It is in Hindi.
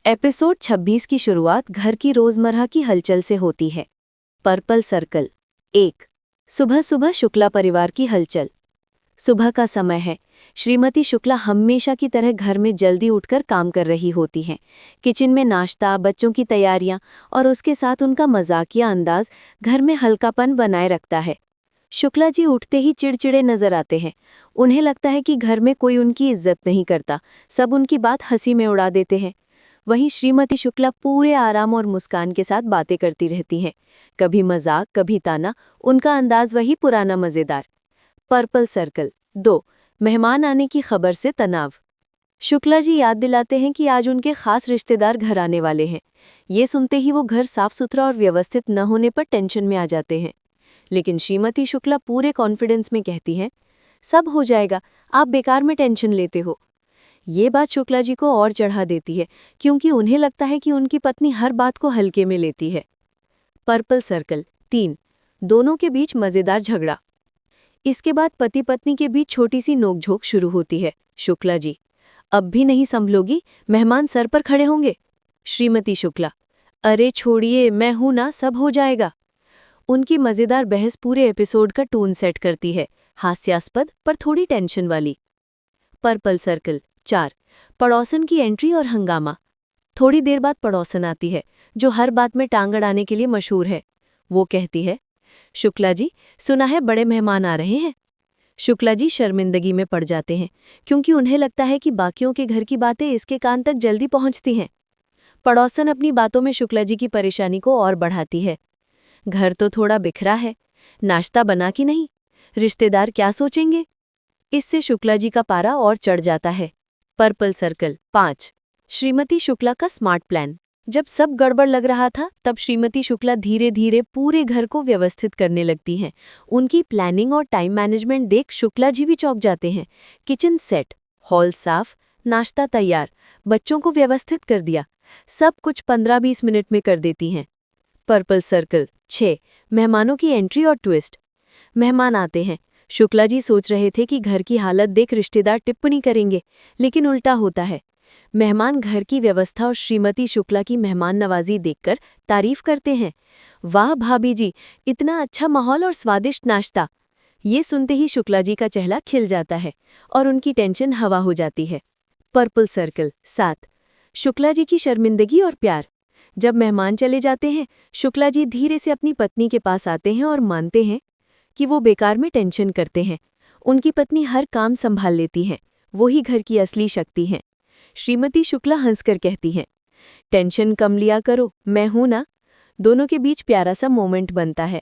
एपिसोड 26 की शुरुआत घर की रोजमर्रा की हलचल से होती है। Purple circle 1। सुबह सुबह शुक्ला परिवार की हलचल। सुबह का समय है। श्रीमती शुक्ला हमेशा की तरह घर में जल्दी उठकर काम कर रही होती हैं। किचन में नाश्ता, बच्चों की तैयारियां और उसके साथ उनका मजाकिया अंदाज घर में हल्कापन बनाए रखता है। शुक्ला जी उठते ही चिड़चिड़े नजर आते हैं। उन्हें लगता है कि घर में कोई उनकी इज्जत नहीं करता, सब उनकी बात हंसी में उड़ा देते हैं। वहीं श्रीमती शुक्ला पूरे आराम और मुस्कान के साथ बातें करती रहती हैं। कभी मजाक, कभी ताना, उनका अंदाज वही पुराना मजेदार। Purple circle 2। मेहमान आने की खबर से तनाव। शुक्ला जी याद दिलाते हैं कि आज उनके खास रिश्तेदार घर आने वाले हैं। ये सुनते ही वो घर साफ सुथरा और व्यवस्थित न होने पर टेंशन में आ जाते हैं। लेकिन श्रीमती शुक्ला पूरे कॉन्फिडेंस में कहती हैं, सब हो जाएगा, आप बेकार में टेंशन लेते हो। ये बात शुक्ला जी को और चढ़ा देती है, क्योंकि उन्हें लगता है कि उनकी पत्नी हर बात को हल्के में लेती है। Purple circle 3। दोनों के बीच मजेदार झगड़ा। इसके बाद पति पत्नी के बीच छोटी सी नोकझोंक शुरू होती है। शुक्ला जी, अब भी नहीं संभलोगी, मेहमान सर पर खड़े होंगे। श्रीमती शुक्ला, अरे छोड़िए, मैं हूं ना, सब हो जाएगा। उनकी मजेदार बहस पूरे एपिसोड का टोन सेट करती है, हास्यास्पद पर थोड़ी टेंशन वाली। Purple circle 4। पड़ोसन की एंट्री और हंगामा। थोड़ी देर बाद पड़ोसन आती है, जो हर बात में टांग अड़ाने के लिए मशहूर है। वो कहती है, शुक्ला जी, सुना है बड़े मेहमान आ रहे हैं। शुक्ला जी शर्मिंदगी में पड़ जाते हैं, क्योंकि उन्हें लगता है कि बाकियों के घर की बातें इसके कान तक जल्दी पहुंचती हैं। पड़ोसन अपनी बातों में शुक्ला जी की परेशानी को और बढ़ाती है। घर तो थोड़ा बिखरा है, नाश्ता बना कि नहीं, रिश्तेदार क्या सोचेंगे। इससे शुक्ला जी का पारा और चढ़ जाता है। Purple circle 5। श्रीमती शुक्ला का स्मार्ट प्लान। जब सब गड़बड़ लग रहा था, तब श्रीमती शुक्ला धीरे धीरे पूरे घर को व्यवस्थित करने लगती हैं। उनकी प्लानिंग और टाइम मैनेजमेंट देख शुक्ला जी भी चौंक जाते हैं। किचन सेट, हॉल साफ, नाश्ता तैयार, बच्चों को व्यवस्थित कर दिया, सब कुछ 15-20 मिनट में कर देती हैं। Purple circle 6। मेहमानों की एंट्री और ट्विस्ट। मेहमान आते हैं। शुक्ला जी सोच रहे थे कि घर की हालत देख रिश्तेदार टिप्पणी करेंगे, लेकिन उल्टा होता है। मेहमान घर की व्यवस्था और श्रीमती शुक्ला की मेहमान नवाजी देखकर तारीफ करते हैं। वाह भाभी जी, इतना अच्छा माहौल और स्वादिष्ट नाश्ता। ये सुनते ही शुक्ला जी का चेहरा खिल जाता है और उनकी टेंशन हवा हो जाती है। Purple circle 7। शुक्ला जी की शर्मिंदगी और प्यार। जब मेहमान चले जाते हैं, शुक्ला जी धीरे से अपनी पत्नी के पास आते हैं और मानते हैं कि वो बेकार में टेंशन करते हैं। उनकी पत्नी हर काम संभाल लेती हैं, वो ही घर की असली शक्ति हैं। श्रीमती शुक्ला हंसकर कहती हैं, टेंशन कम लिया करो, मैं हूं ना। दोनों के बीच प्यारा सा मोमेंट बनता है।